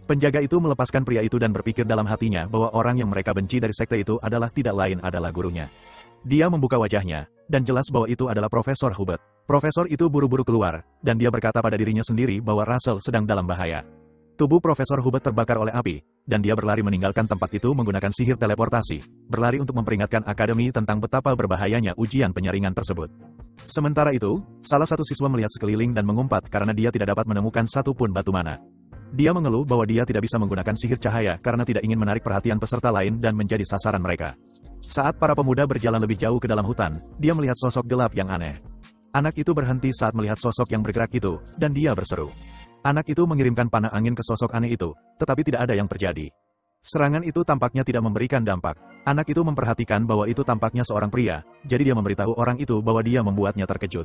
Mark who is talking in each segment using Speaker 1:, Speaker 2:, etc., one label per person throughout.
Speaker 1: Penjaga itu melepaskan pria itu dan berpikir dalam hatinya bahwa orang yang mereka benci dari sekte itu adalah tidak lain adalah gurunya. Dia membuka wajahnya, dan jelas bahwa itu adalah Profesor Hubert. Profesor itu buru-buru keluar, dan dia berkata pada dirinya sendiri bahwa Russell sedang dalam bahaya. Tubuh Profesor Hubert terbakar oleh api, dan dia berlari meninggalkan tempat itu menggunakan sihir teleportasi, berlari untuk memperingatkan akademi tentang betapa berbahayanya ujian penyaringan tersebut. Sementara itu, salah satu siswa melihat sekeliling dan mengumpat karena dia tidak dapat menemukan satu pun batu mana. Dia mengeluh bahwa dia tidak bisa menggunakan sihir cahaya karena tidak ingin menarik perhatian peserta lain dan menjadi sasaran mereka. Saat para pemuda berjalan lebih jauh ke dalam hutan, dia melihat sosok gelap yang aneh. Anak itu berhenti saat melihat sosok yang bergerak itu, dan dia berseru. Anak itu mengirimkan panah angin ke sosok aneh itu, tetapi tidak ada yang terjadi. Serangan itu tampaknya tidak memberikan dampak. Anak itu memperhatikan bahwa itu tampaknya seorang pria, jadi dia memberitahu orang itu bahwa dia membuatnya terkejut.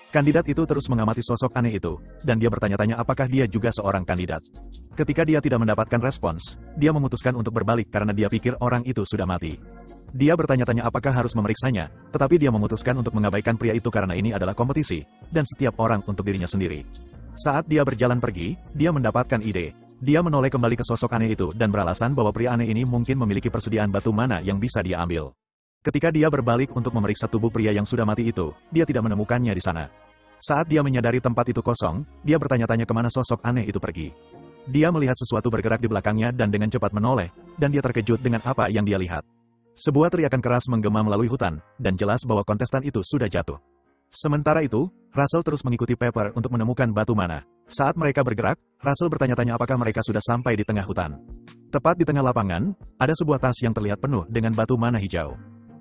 Speaker 1: Kandidat itu terus mengamati sosok aneh itu, dan dia bertanya-tanya apakah dia juga seorang kandidat. Ketika dia tidak mendapatkan respons, dia memutuskan untuk berbalik karena dia pikir orang itu sudah mati. Dia bertanya-tanya apakah harus memeriksanya, tetapi dia memutuskan untuk mengabaikan pria itu karena ini adalah kompetisi, dan setiap orang untuk dirinya sendiri. Saat dia berjalan pergi, dia mendapatkan ide. Dia menoleh kembali ke sosok aneh itu dan beralasan bahwa pria aneh ini mungkin memiliki persediaan batu mana yang bisa dia ambil. Ketika dia berbalik untuk memeriksa tubuh pria yang sudah mati itu, dia tidak menemukannya di sana. Saat dia menyadari tempat itu kosong, dia bertanya-tanya kemana sosok aneh itu pergi. Dia melihat sesuatu bergerak di belakangnya dan dengan cepat menoleh, dan dia terkejut dengan apa yang dia lihat. Sebuah teriakan keras menggema melalui hutan, dan jelas bahwa kontestan itu sudah jatuh. Sementara itu, Russell terus mengikuti Pepper untuk menemukan batu mana. Saat mereka bergerak, Russell bertanya-tanya apakah mereka sudah sampai di tengah hutan. Tepat di tengah lapangan, ada sebuah tas yang terlihat penuh dengan batu mana hijau.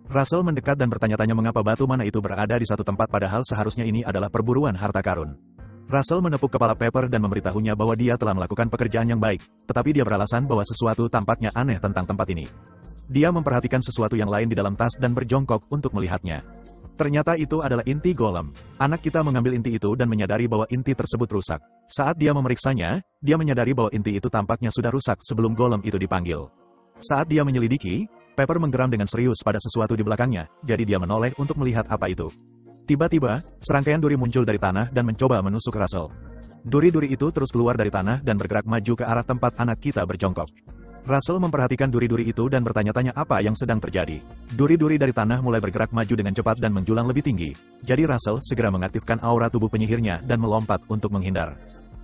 Speaker 1: Russell mendekat dan bertanya-tanya mengapa batu mana itu berada di satu tempat padahal seharusnya ini adalah perburuan harta karun. Russell menepuk kepala Pepper dan memberitahunya bahwa dia telah melakukan pekerjaan yang baik, tetapi dia beralasan bahwa sesuatu tampaknya aneh tentang tempat ini. Dia memperhatikan sesuatu yang lain di dalam tas dan berjongkok untuk melihatnya. Ternyata itu adalah inti golem. Anak kita mengambil inti itu dan menyadari bahwa inti tersebut rusak. Saat dia memeriksanya, dia menyadari bahwa inti itu tampaknya sudah rusak sebelum golem itu dipanggil. Saat dia menyelidiki, Pepper menggeram dengan serius pada sesuatu di belakangnya, jadi dia menoleh untuk melihat apa itu. Tiba-tiba, serangkaian duri muncul dari tanah dan mencoba menusuk Russell. Duri-duri itu terus keluar dari tanah dan bergerak maju ke arah tempat anak kita berjongkok. Russell memperhatikan duri-duri itu dan bertanya-tanya apa yang sedang terjadi. Duri-duri dari tanah mulai bergerak maju dengan cepat dan menjulang lebih tinggi. Jadi Russell segera mengaktifkan aura tubuh penyihirnya dan melompat untuk menghindar.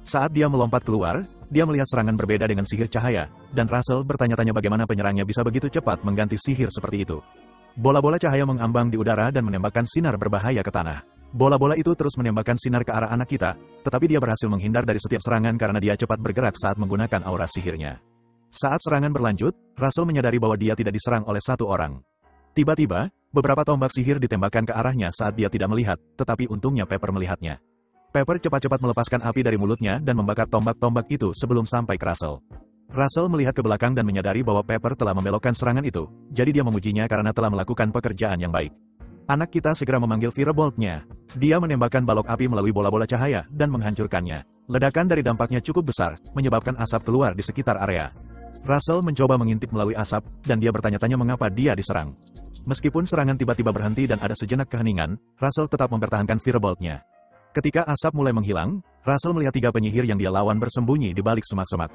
Speaker 1: Saat dia melompat keluar, dia melihat serangan berbeda dengan sihir cahaya, dan Russell bertanya-tanya bagaimana penyerangnya bisa begitu cepat mengganti sihir seperti itu. Bola-bola cahaya mengambang di udara dan menembakkan sinar berbahaya ke tanah. Bola-bola itu terus menembakkan sinar ke arah anak kita, tetapi dia berhasil menghindar dari setiap serangan karena dia cepat bergerak saat menggunakan aura sihirnya. Saat serangan berlanjut, Russell menyadari bahwa dia tidak diserang oleh satu orang. Tiba-tiba, beberapa tombak sihir ditembakkan ke arahnya saat dia tidak melihat, tetapi untungnya Pepper melihatnya. Pepper cepat-cepat melepaskan api dari mulutnya dan membakar tombak-tombak itu sebelum sampai ke Russell. Russell melihat ke belakang dan menyadari bahwa Pepper telah membelokkan serangan itu, jadi dia memujinya karena telah melakukan pekerjaan yang baik. Anak kita segera memanggil Firebolt-nya. Dia menembakkan balok api melalui bola-bola cahaya dan menghancurkannya. Ledakan dari dampaknya cukup besar, menyebabkan asap keluar di sekitar area. Russell mencoba mengintip melalui asap, dan dia bertanya-tanya mengapa dia diserang. Meskipun serangan tiba-tiba berhenti dan ada sejenak keheningan, Russell tetap mempertahankan Firebolt-nya. Ketika asap mulai menghilang, Russell melihat 3 penyihir yang dia lawan bersembunyi di balik semak-semak.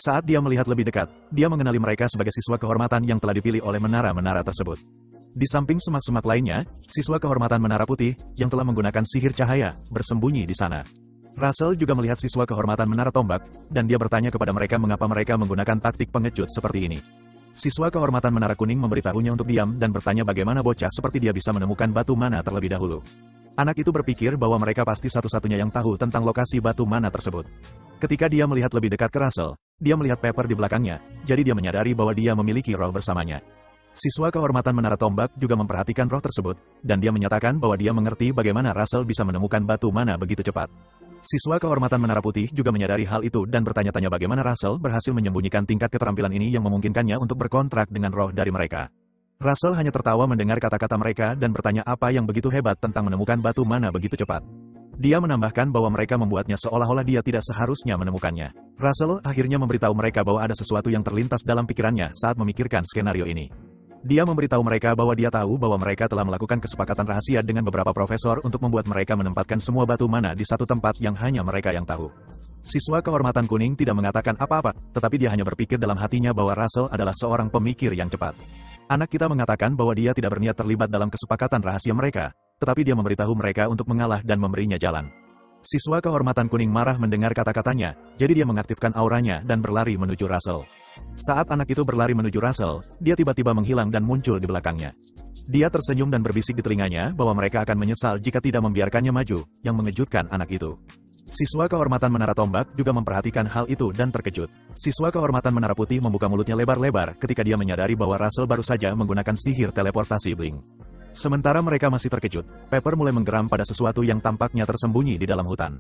Speaker 1: Saat dia melihat lebih dekat, dia mengenali mereka sebagai siswa kehormatan yang telah dipilih oleh menara-menara tersebut. Di samping semak-semak lainnya, siswa kehormatan Menara Putih, yang telah menggunakan sihir cahaya, bersembunyi di sana. Russell juga melihat siswa kehormatan Menara Tombak, dan dia bertanya kepada mereka mengapa mereka menggunakan taktik pengecut seperti ini. Siswa kehormatan Menara Kuning memberitahunya untuk diam dan bertanya bagaimana bocah seperti dia bisa menemukan batu mana terlebih dahulu. Anak itu berpikir bahwa mereka pasti satu-satunya yang tahu tentang lokasi batu mana tersebut. Ketika dia melihat lebih dekat ke Russell, dia melihat Pepper di belakangnya, jadi dia menyadari bahwa dia memiliki roh bersamanya. Siswa kehormatan Menara Tombak juga memperhatikan roh tersebut, dan dia menyatakan bahwa dia mengerti bagaimana Russell bisa menemukan batu mana begitu cepat. Siswa kehormatan Menara Putih juga menyadari hal itu dan bertanya-tanya bagaimana Russell berhasil menyembunyikan tingkat keterampilan ini yang memungkinkannya untuk berkontrak dengan roh dari mereka. Russell hanya tertawa mendengar kata-kata mereka dan bertanya apa yang begitu hebat tentang menemukan batu mana begitu cepat. Dia menambahkan bahwa mereka membuatnya seolah-olah dia tidak seharusnya menemukannya. Russell akhirnya memberitahu mereka bahwa ada sesuatu yang terlintas dalam pikirannya saat memikirkan skenario ini. Dia memberitahu mereka bahwa dia tahu bahwa mereka telah melakukan kesepakatan rahasia dengan beberapa profesor untuk membuat mereka menempatkan semua batu mana di satu tempat yang hanya mereka yang tahu. Siswa kehormatan kuning tidak mengatakan apa-apa, tetapi dia hanya berpikir dalam hatinya bahwa Russell adalah seorang pemikir yang cepat. Anak kita mengatakan bahwa dia tidak berniat terlibat dalam kesepakatan rahasia mereka, tetapi dia memberitahu mereka untuk mengalah dan memberinya jalan. Siswa kehormatan kuning marah mendengar kata-katanya, jadi dia mengaktifkan auranya dan berlari menuju Russell. Saat anak itu berlari menuju Russell, dia tiba-tiba menghilang dan muncul di belakangnya. Dia tersenyum dan berbisik di telinganya bahwa mereka akan menyesal jika tidak membiarkannya maju, yang mengejutkan anak itu. Siswa kehormatan Menara Tombak juga memperhatikan hal itu dan terkejut. Siswa kehormatan Menara Putih membuka mulutnya lebar-lebar ketika dia menyadari bahwa Russell baru saja menggunakan sihir teleportasi Blink. Sementara mereka masih terkejut, Pepper mulai menggeram pada sesuatu yang tampaknya tersembunyi di dalam hutan.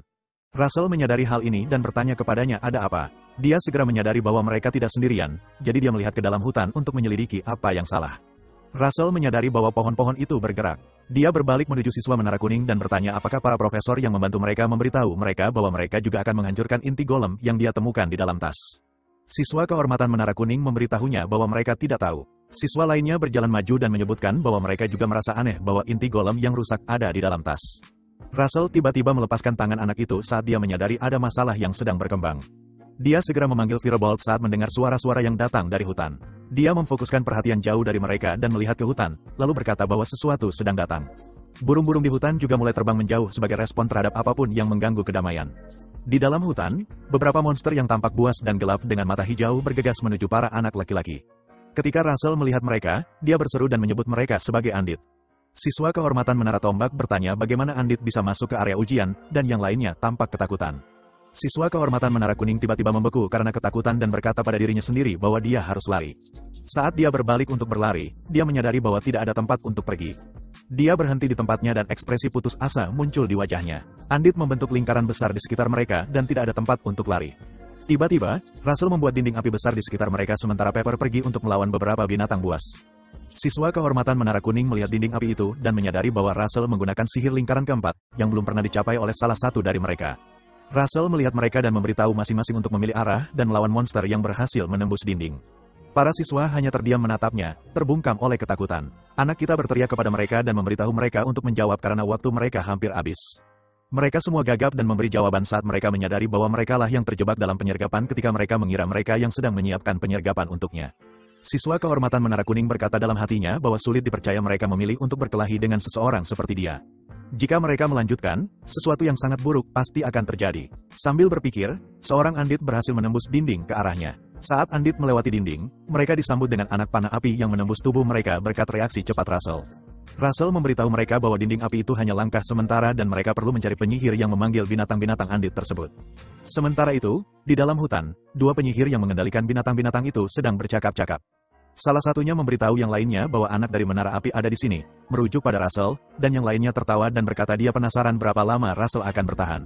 Speaker 1: Russell menyadari hal ini dan bertanya kepadanya ada apa. Dia segera menyadari bahwa mereka tidak sendirian, jadi dia melihat ke dalam hutan untuk menyelidiki apa yang salah. Russell menyadari bahwa pohon-pohon itu bergerak. Dia berbalik menuju siswa Menara Kuning dan bertanya apakah para profesor yang membantu mereka memberitahu mereka bahwa mereka juga akan menghancurkan inti golem yang dia temukan di dalam tas. Siswa kehormatan Menara Kuning memberitahunya bahwa mereka tidak tahu. Siswa lainnya berjalan maju dan menyebutkan bahwa mereka juga merasa aneh bahwa inti golem yang rusak ada di dalam tas. Russell tiba-tiba melepaskan tangan anak itu saat dia menyadari ada masalah yang sedang berkembang. Dia segera memanggil Firebolt saat mendengar suara-suara yang datang dari hutan. Dia memfokuskan perhatian jauh dari mereka dan melihat ke hutan, lalu berkata bahwa sesuatu sedang datang. Burung-burung di hutan juga mulai terbang menjauh sebagai respon terhadap apapun yang mengganggu kedamaian. Di dalam hutan, beberapa monster yang tampak buas dan gelap dengan mata hijau bergegas menuju para anak laki-laki. Ketika Russell melihat mereka, dia berseru dan menyebut mereka sebagai Andit. Siswa kehormatan Menara Tombak bertanya bagaimana Andit bisa masuk ke area ujian, dan yang lainnya tampak ketakutan. Siswa kehormatan Menara Kuning tiba-tiba membeku karena ketakutan dan berkata pada dirinya sendiri bahwa dia harus lari. Saat dia berbalik untuk berlari, dia menyadari bahwa tidak ada tempat untuk pergi. Dia berhenti di tempatnya dan ekspresi putus asa muncul di wajahnya. Andit membentuk lingkaran besar di sekitar mereka dan tidak ada tempat untuk lari. Tiba-tiba, Russell membuat dinding api besar di sekitar mereka sementara Pepper pergi untuk melawan beberapa binatang buas. Siswa kehormatan Menara Kuning melihat dinding api itu dan menyadari bahwa Russell menggunakan sihir lingkaran keempat, yang belum pernah dicapai oleh salah satu dari mereka. Russell melihat mereka dan memberitahu masing-masing untuk memilih arah dan melawan monster yang berhasil menembus dinding. Para siswa hanya terdiam menatapnya, terbungkam oleh ketakutan. Anak kita berteriak kepada mereka dan memberitahu mereka untuk menjawab karena waktu mereka hampir habis. Mereka semua gagap dan memberi jawaban saat mereka menyadari bahwa merekalah yang terjebak dalam penyergapan ketika mereka mengira mereka yang sedang menyiapkan penyergapan untuknya. Siswa kehormatan Menara Kuning berkata dalam hatinya bahwa sulit dipercaya mereka memilih untuk berkelahi dengan seseorang seperti dia. Jika mereka melanjutkan, sesuatu yang sangat buruk pasti akan terjadi. Sambil berpikir, seorang Andit berhasil menembus dinding ke arahnya. Saat Andit melewati dinding, mereka disambut dengan anak panah api yang menembus tubuh mereka berkat reaksi cepat Russell. Russell memberitahu mereka bahwa dinding api itu hanya langkah sementara dan mereka perlu mencari penyihir yang memanggil binatang-binatang Andit tersebut. Sementara itu, di dalam hutan, dua penyihir yang mengendalikan binatang-binatang itu sedang bercakap-cakap. Salah satunya memberitahu yang lainnya bahwa anak dari menara api ada di sini, merujuk pada Russell, dan yang lainnya tertawa dan berkata dia penasaran berapa lama Russell akan bertahan.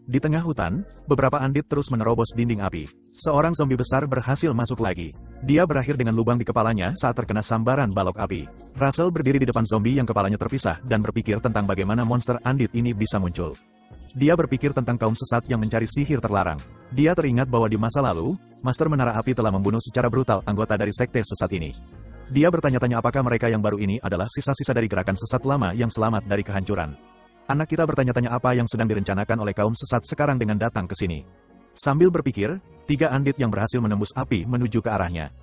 Speaker 1: Di tengah hutan, beberapa Andit terus menerobos dinding api. Seorang zombie besar berhasil masuk lagi. Dia berakhir dengan lubang di kepalanya saat terkena sambaran balok api. Russell berdiri di depan zombie yang kepalanya terpisah dan berpikir tentang bagaimana monster Andit ini bisa muncul. Dia berpikir tentang kaum sesat yang mencari sihir terlarang. Dia teringat bahwa di masa lalu, Master Menara Api telah membunuh secara brutal anggota dari sekte sesat ini. Dia bertanya-tanya apakah mereka yang baru ini adalah sisa-sisa dari gerakan sesat lama yang selamat dari kehancuran. Anak kita bertanya-tanya apa yang sedang direncanakan oleh kaum sesat sekarang dengan datang ke sini. Sambil berpikir, tiga Andit yang berhasil menembus api menuju ke arahnya.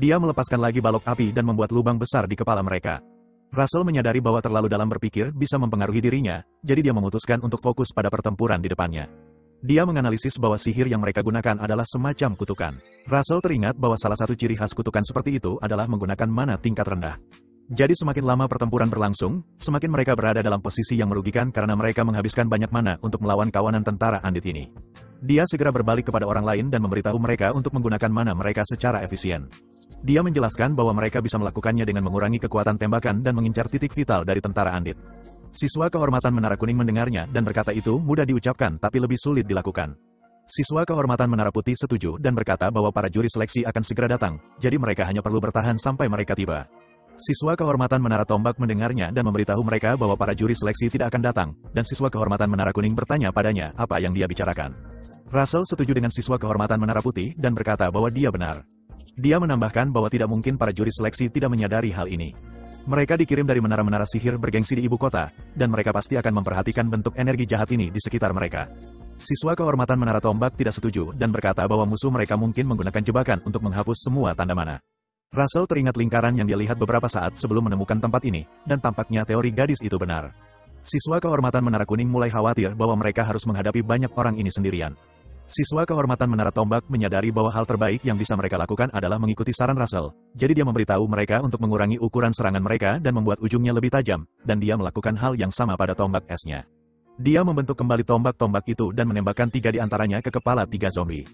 Speaker 1: Dia melepaskan lagi balok api dan membuat lubang besar di kepala mereka. Russell menyadari bahwa terlalu dalam berpikir bisa mempengaruhi dirinya, jadi dia memutuskan untuk fokus pada pertempuran di depannya. Dia menganalisis bahwa sihir yang mereka gunakan adalah semacam kutukan. Russell teringat bahwa salah satu ciri khas kutukan seperti itu adalah menggunakan mana tingkat rendah. Jadi semakin lama pertempuran berlangsung, semakin mereka berada dalam posisi yang merugikan karena mereka menghabiskan banyak mana untuk melawan kawanan tentara Andit ini. Dia segera berbalik kepada orang lain dan memberitahu mereka untuk menggunakan mana mereka secara efisien. Dia menjelaskan bahwa mereka bisa melakukannya dengan mengurangi kekuatan tembakan dan mengincar titik vital dari tentara Andit. Siswa kehormatan Menara Kuning mendengarnya dan berkata itu mudah diucapkan tapi lebih sulit dilakukan. Siswa kehormatan Menara Putih setuju dan berkata bahwa para juri seleksi akan segera datang, jadi mereka hanya perlu bertahan sampai mereka tiba. Siswa kehormatan Menara Tombak mendengarnya dan memberitahu mereka bahwa para juri seleksi tidak akan datang, dan siswa kehormatan Menara Kuning bertanya padanya apa yang dia bicarakan. Russell setuju dengan siswa kehormatan Menara Putih dan berkata bahwa dia benar. Dia menambahkan bahwa tidak mungkin para juri seleksi tidak menyadari hal ini. Mereka dikirim dari menara-menara sihir bergengsi di ibu kota, dan mereka pasti akan memperhatikan bentuk energi jahat ini di sekitar mereka. Siswa kehormatan Menara Tombak tidak setuju dan berkata bahwa musuh mereka mungkin menggunakan jebakan untuk menghapus semua tanda mana. Russell teringat lingkaran yang dia lihat beberapa saat sebelum menemukan tempat ini, dan tampaknya teori gadis itu benar. Siswa kehormatan Menara Kuning mulai khawatir bahwa mereka harus menghadapi banyak orang ini sendirian. Siswa kehormatan Menara Tombak menyadari bahwa hal terbaik yang bisa mereka lakukan adalah mengikuti saran Russell. Jadi dia memberitahu mereka untuk mengurangi ukuran serangan mereka dan membuat ujungnya lebih tajam, dan dia melakukan hal yang sama pada tombak esnya. Dia membentuk kembali tombak-tombak itu dan menembakkan 3 di antaranya ke kepala 3 zombie.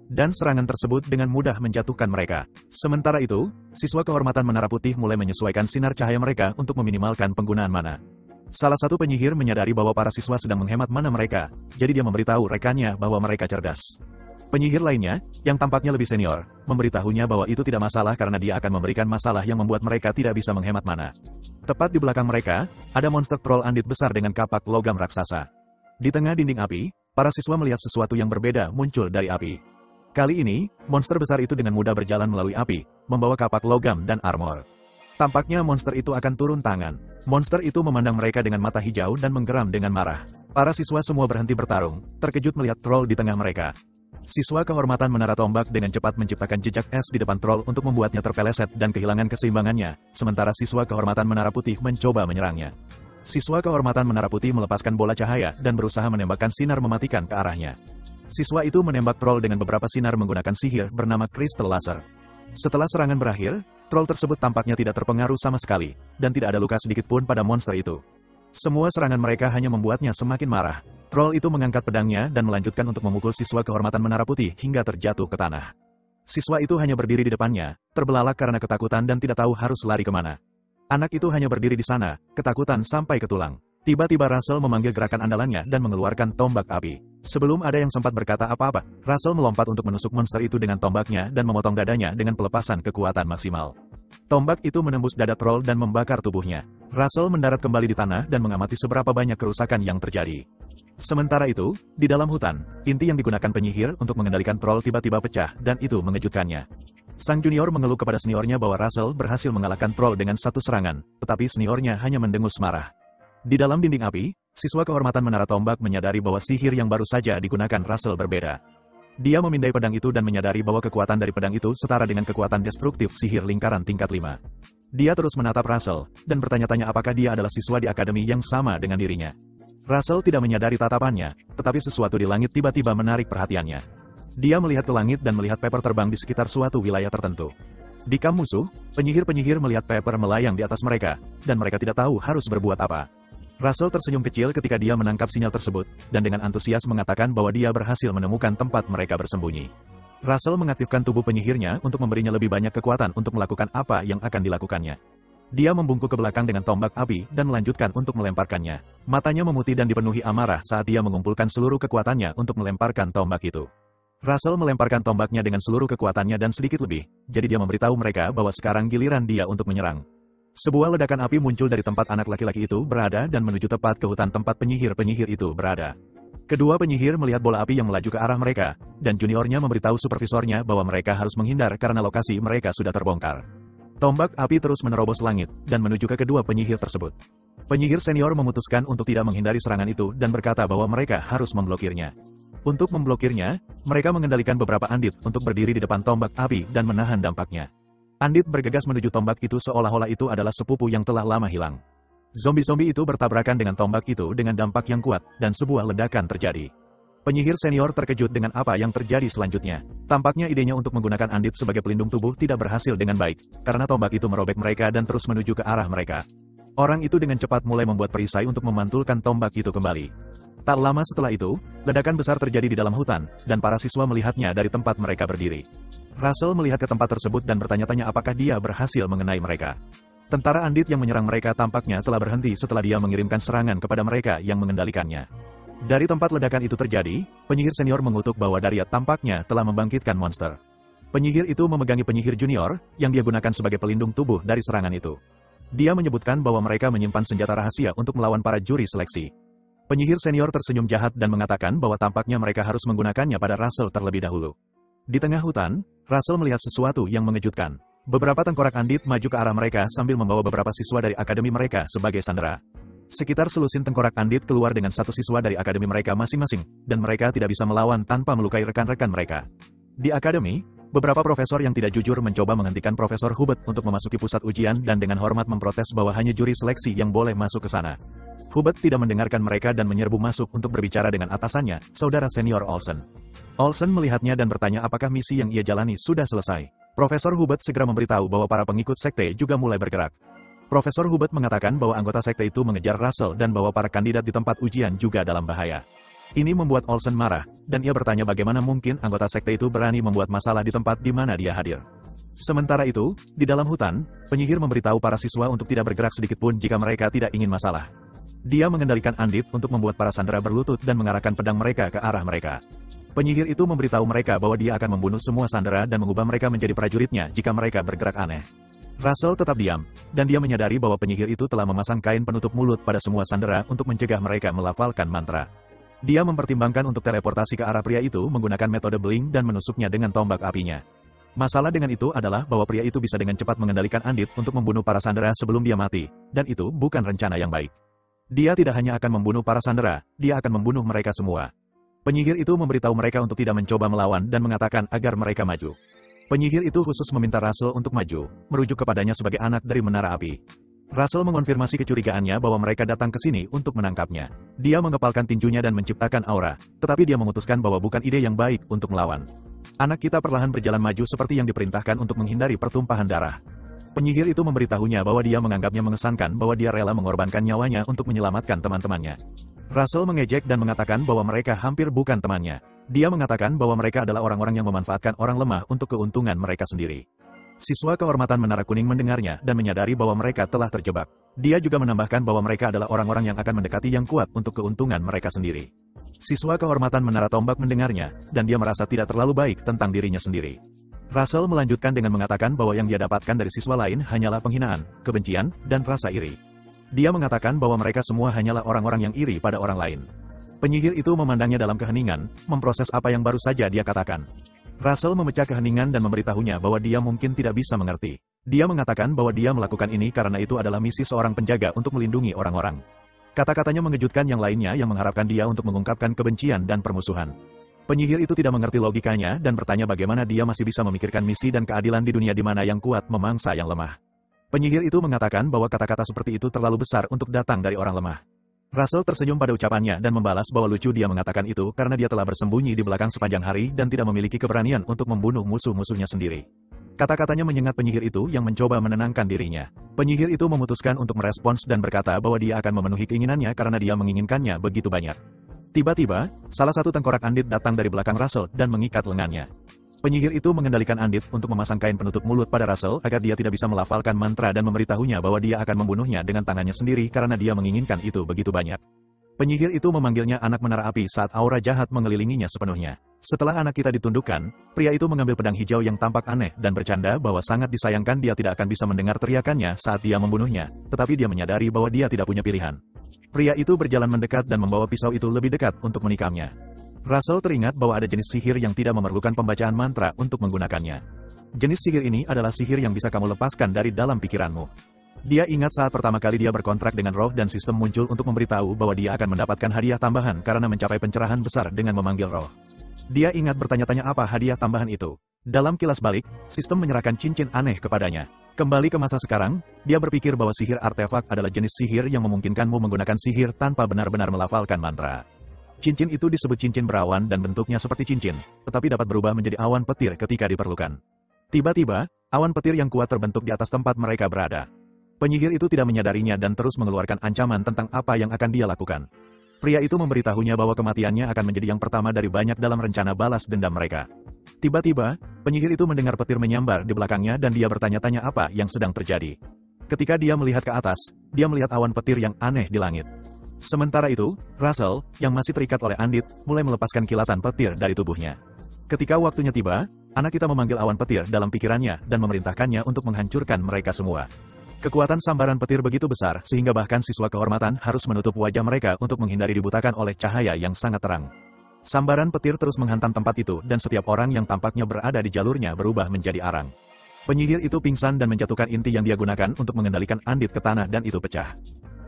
Speaker 1: Dan serangan tersebut dengan mudah menjatuhkan mereka. Sementara itu, siswa kehormatan Menara Putih mulai menyesuaikan sinar cahaya mereka untuk meminimalkan penggunaan mana. Salah satu penyihir menyadari bahwa para siswa sedang menghemat mana mereka, jadi dia memberitahu rekannya bahwa mereka cerdas. Penyihir lainnya, yang tampaknya lebih senior, memberitahunya bahwa itu tidak masalah karena dia akan memberikan masalah yang membuat mereka tidak bisa menghemat mana. Tepat di belakang mereka, ada monster troll andit besar dengan kapak logam raksasa. Di tengah dinding api, para siswa melihat sesuatu yang berbeda muncul dari api. Kali ini, monster besar itu dengan mudah berjalan melalui api, membawa kapak logam dan armor. Tampaknya monster itu akan turun tangan. Monster itu memandang mereka dengan mata hijau dan menggeram dengan marah. Para siswa semua berhenti bertarung, terkejut melihat troll di tengah mereka. Siswa kehormatan Menara Tombak dengan cepat menciptakan jejak es di depan troll untuk membuatnya terpeleset dan kehilangan keseimbangannya, sementara siswa kehormatan Menara Putih mencoba menyerangnya. Siswa kehormatan Menara Putih melepaskan bola cahaya dan berusaha menembakkan sinar mematikan ke arahnya. Siswa itu menembak troll dengan beberapa sinar menggunakan sihir bernama Crystal Laser. Setelah serangan berakhir, troll tersebut tampaknya tidak terpengaruh sama sekali, dan tidak ada luka sedikit pun pada monster itu. Semua serangan mereka hanya membuatnya semakin marah. Troll itu mengangkat pedangnya dan melanjutkan untuk memukul siswa kehormatan Menara Putih hingga terjatuh ke tanah. Siswa itu hanya berdiri di depannya, terbelalak karena ketakutan dan tidak tahu harus lari kemana. Anak itu hanya berdiri di sana, ketakutan sampai ke tulang. Tiba-tiba Russell memanggil gerakan andalannya dan mengeluarkan tombak api. Sebelum ada yang sempat berkata apa-apa, Russell melompat untuk menusuk monster itu dengan tombaknya dan memotong dadanya dengan pelepasan kekuatan maksimal. Tombak itu menembus dada troll dan membakar tubuhnya. Russell mendarat kembali di tanah dan mengamati seberapa banyak kerusakan yang terjadi. Sementara itu, di dalam hutan, inti yang digunakan penyihir untuk mengendalikan troll tiba-tiba pecah dan itu mengejutkannya. Sang junior mengeluh kepada seniornya bahwa Russell berhasil mengalahkan troll dengan satu serangan, tetapi seniornya hanya mendengus marah. Di dalam dinding api, siswa kehormatan Menara Tombak menyadari bahwa sihir yang baru saja digunakan Russell berbeda. Dia memindai pedang itu dan menyadari bahwa kekuatan dari pedang itu setara dengan kekuatan destruktif sihir lingkaran tingkat 5. Dia terus menatap Russell, dan bertanya-tanya apakah dia adalah siswa di akademi yang sama dengan dirinya. Russell tidak menyadari tatapannya, tetapi sesuatu di langit tiba-tiba menarik perhatiannya. Dia melihat ke langit dan melihat Pepper terbang di sekitar suatu wilayah tertentu. Di kamp musuh, penyihir-penyihir melihat Pepper melayang di atas mereka, dan mereka tidak tahu harus berbuat apa. Russell tersenyum kecil ketika dia menangkap sinyal tersebut, dan dengan antusias mengatakan bahwa dia berhasil menemukan tempat mereka bersembunyi. Russell mengaktifkan tubuh penyihirnya untuk memberinya lebih banyak kekuatan untuk melakukan apa yang akan dilakukannya. Dia membungkuk ke belakang dengan tombak api dan melanjutkan untuk melemparkannya. Matanya memutih dan dipenuhi amarah saat dia mengumpulkan seluruh kekuatannya untuk melemparkan tombak itu. Russell melemparkan tombaknya dengan seluruh kekuatannya dan sedikit lebih, jadi dia memberitahu mereka bahwa sekarang giliran dia untuk menyerang. Sebuah ledakan api muncul dari tempat anak laki-laki itu berada dan menuju tepat ke hutan tempat penyihir-penyihir itu berada. Kedua penyihir melihat bola api yang melaju ke arah mereka, dan juniornya memberitahu supervisornya bahwa mereka harus menghindar karena lokasi mereka sudah terbongkar. Tombak api terus menerobos langit, dan menuju ke kedua penyihir tersebut. Penyihir senior memutuskan untuk tidak menghindari serangan itu dan berkata bahwa mereka harus memblokirnya. Untuk memblokirnya, mereka mengendalikan beberapa andit untuk berdiri di depan tombak api dan menahan dampaknya. Andit bergegas menuju tombak itu seolah-olah itu adalah sepupu yang telah lama hilang. Zombie-zombie itu bertabrakan dengan tombak itu dengan dampak yang kuat, dan sebuah ledakan terjadi. Penyihir senior terkejut dengan apa yang terjadi selanjutnya. Tampaknya idenya untuk menggunakan andit sebagai pelindung tubuh tidak berhasil dengan baik, karena tombak itu merobek mereka dan terus menuju ke arah mereka. Orang itu dengan cepat mulai membuat perisai untuk memantulkan tombak itu kembali. Tak lama setelah itu, ledakan besar terjadi di dalam hutan, dan para siswa melihatnya dari tempat mereka berdiri. Russell melihat ke tempat tersebut dan bertanya-tanya apakah dia berhasil mengenai mereka. Tentara andit yang menyerang mereka tampaknya telah berhenti setelah dia mengirimkan serangan kepada mereka yang mengendalikannya. Dari tempat ledakan itu terjadi, penyihir senior mengutuk bahwa Daria tampaknya telah membangkitkan monster. Penyihir itu memegangi penyihir junior, yang dia gunakan sebagai pelindung tubuh dari serangan itu. Dia menyebutkan bahwa mereka menyimpan senjata rahasia untuk melawan para juri seleksi. Penyihir senior tersenyum jahat dan mengatakan bahwa tampaknya mereka harus menggunakannya pada Russell terlebih dahulu. Di tengah hutan, Russell melihat sesuatu yang mengejutkan. Beberapa tengkorak Andit maju ke arah mereka sambil membawa beberapa siswa dari akademi mereka sebagai sandera. Sekitar selusin tengkorak Andit keluar dengan satu siswa dari akademi mereka masing-masing, dan mereka tidak bisa melawan tanpa melukai rekan-rekan mereka. Di akademi, beberapa profesor yang tidak jujur mencoba menghentikan Profesor Hubert untuk memasuki pusat ujian dan dengan hormat memprotes bahwa hanya juri seleksi yang boleh masuk ke sana. Hubert tidak mendengarkan mereka dan menyerbu masuk untuk berbicara dengan atasannya, saudara senior Olsen. Olsen melihatnya dan bertanya apakah misi yang ia jalani sudah selesai. Profesor Hubert segera memberitahu bahwa para pengikut sekte juga mulai bergerak. Profesor Hubert mengatakan bahwa anggota sekte itu mengejar Russell dan bahwa para kandidat di tempat ujian juga dalam bahaya. Ini membuat Olsen marah, dan ia bertanya bagaimana mungkin anggota sekte itu berani membuat masalah di tempat di mana dia hadir. Sementara itu, di dalam hutan, penyihir memberitahu para siswa untuk tidak bergerak sedikitpun jika mereka tidak ingin masalah. Dia mengendalikan Andit untuk membuat para sandera berlutut dan mengarahkan pedang mereka ke arah mereka. Penyihir itu memberitahu mereka bahwa dia akan membunuh semua sandera dan mengubah mereka menjadi prajuritnya jika mereka bergerak aneh. Russell tetap diam, dan dia menyadari bahwa penyihir itu telah memasang kain penutup mulut pada semua sandera untuk mencegah mereka melafalkan mantra. Dia mempertimbangkan untuk teleportasi ke arah pria itu menggunakan metode Blink dan menusuknya dengan tombak apinya. Masalah dengan itu adalah bahwa pria itu bisa dengan cepat mengendalikan Andit untuk membunuh para sandera sebelum dia mati, dan itu bukan rencana yang baik. Dia tidak hanya akan membunuh para sandera, dia akan membunuh mereka semua. Penyihir itu memberitahu mereka untuk tidak mencoba melawan dan mengatakan agar mereka maju. Penyihir itu khusus meminta Russell untuk maju, merujuk kepadanya sebagai anak dari menara api. Russell mengonfirmasi kecurigaannya bahwa mereka datang ke sini untuk menangkapnya. Dia mengepalkan tinjunya dan menciptakan aura, tetapi dia memutuskan bahwa bukan ide yang baik untuk melawan. Anak kita perlahan berjalan maju seperti yang diperintahkan untuk menghindari pertumpahan darah. Penyihir itu memberitahunya bahwa dia menganggapnya mengesankan bahwa dia rela mengorbankan nyawanya untuk menyelamatkan teman-temannya. Russell mengejek dan mengatakan bahwa mereka hampir bukan temannya. Dia mengatakan bahwa mereka adalah orang-orang yang memanfaatkan orang lemah untuk keuntungan mereka sendiri. Siswa kehormatan Menara Kuning mendengarnya dan menyadari bahwa mereka telah terjebak. Dia juga menambahkan bahwa mereka adalah orang-orang yang akan mendekati yang kuat untuk keuntungan mereka sendiri. Siswa kehormatan Menara Tombak mendengarnya, dan dia merasa tidak terlalu baik tentang dirinya sendiri. Russell melanjutkan dengan mengatakan bahwa yang dia dapatkan dari siswa lain hanyalah penghinaan, kebencian, dan rasa iri. Dia mengatakan bahwa mereka semua hanyalah orang-orang yang iri pada orang lain. Penyihir itu memandangnya dalam keheningan, memproses apa yang baru saja dia katakan. Russell memecah keheningan dan memberitahunya bahwa dia mungkin tidak bisa mengerti. Dia mengatakan bahwa dia melakukan ini karena itu adalah misi seorang penjaga untuk melindungi orang-orang. Kata-katanya mengejutkan yang lainnya yang mengharapkan dia untuk mengungkapkan kebencian dan permusuhan. Penyihir itu tidak mengerti logikanya dan bertanya bagaimana dia masih bisa memikirkan misi dan keadilan di dunia di mana yang kuat memangsa yang lemah. Penyihir itu mengatakan bahwa kata-kata seperti itu terlalu besar untuk datang dari orang lemah. Russell tersenyum pada ucapannya dan membalas bahwa lucu dia mengatakan itu karena dia telah bersembunyi di belakang sepanjang hari dan tidak memiliki keberanian untuk membunuh musuh-musuhnya sendiri. Kata-katanya menyengat penyihir itu yang mencoba menenangkan dirinya. Penyihir itu memutuskan untuk merespons dan berkata bahwa dia akan memenuhi keinginannya karena dia menginginkannya begitu banyak. Tiba-tiba, salah satu tengkorak Andit datang dari belakang Russell dan mengikat lengannya. Penyihir itu mengendalikan Andit untuk memasang kain penutup mulut pada Russell agar dia tidak bisa melafalkan mantra dan memberitahunya bahwa dia akan membunuhnya dengan tangannya sendiri karena dia menginginkan itu begitu banyak. Penyihir itu memanggilnya anak menara api saat aura jahat mengelilinginya sepenuhnya. Setelah anak kita ditundukkan, pria itu mengambil pedang hijau yang tampak aneh dan bercanda bahwa sangat disayangkan dia tidak akan bisa mendengar teriakannya saat dia membunuhnya, tetapi dia menyadari bahwa dia tidak punya pilihan. Pria itu berjalan mendekat dan membawa pisau itu lebih dekat untuk menikamnya. Russell teringat bahwa ada jenis sihir yang tidak memerlukan pembacaan mantra untuk menggunakannya. Jenis sihir ini adalah sihir yang bisa kamu lepaskan dari dalam pikiranmu. Dia ingat saat pertama kali dia berkontrak dengan roh dan sistem muncul untuk memberitahu bahwa dia akan mendapatkan hadiah tambahan karena mencapai pencerahan besar dengan memanggil roh. Dia ingat bertanya-tanya apa hadiah tambahan itu. Dalam kilas balik, sistem menyerahkan cincin aneh kepadanya. Kembali ke masa sekarang, dia berpikir bahwa sihir artefak adalah jenis sihir yang memungkinkanmu menggunakan sihir tanpa benar-benar melafalkan mantra. Cincin itu disebut cincin berawan dan bentuknya seperti cincin, tetapi dapat berubah menjadi awan petir ketika diperlukan. Tiba-tiba, awan petir yang kuat terbentuk di atas tempat mereka berada. Penyihir itu tidak menyadarinya dan terus mengeluarkan ancaman tentang apa yang akan dia lakukan. Pria itu memberitahunya bahwa kematiannya akan menjadi yang pertama dari banyak dalam rencana balas dendam mereka. Tiba-tiba, penyihir itu mendengar petir menyambar di belakangnya dan dia bertanya-tanya apa yang sedang terjadi. Ketika dia melihat ke atas, dia melihat awan petir yang aneh di langit. Sementara itu, Russell, yang masih terikat oleh Andit, mulai melepaskan kilatan petir dari tubuhnya. Ketika waktunya tiba, anak kita memanggil awan petir dalam pikirannya dan memerintahkannya untuk menghancurkan mereka semua. Kekuatan sambaran petir begitu besar sehingga bahkan siswa kehormatan harus menutup wajah mereka untuk menghindari dibutakan oleh cahaya yang sangat terang. Sambaran petir terus menghantam tempat itu dan setiap orang yang tampaknya berada di jalurnya berubah menjadi arang. Penyihir itu pingsan dan menjatuhkan inti yang dia gunakan untuk mengendalikan Andit ke tanah dan itu pecah.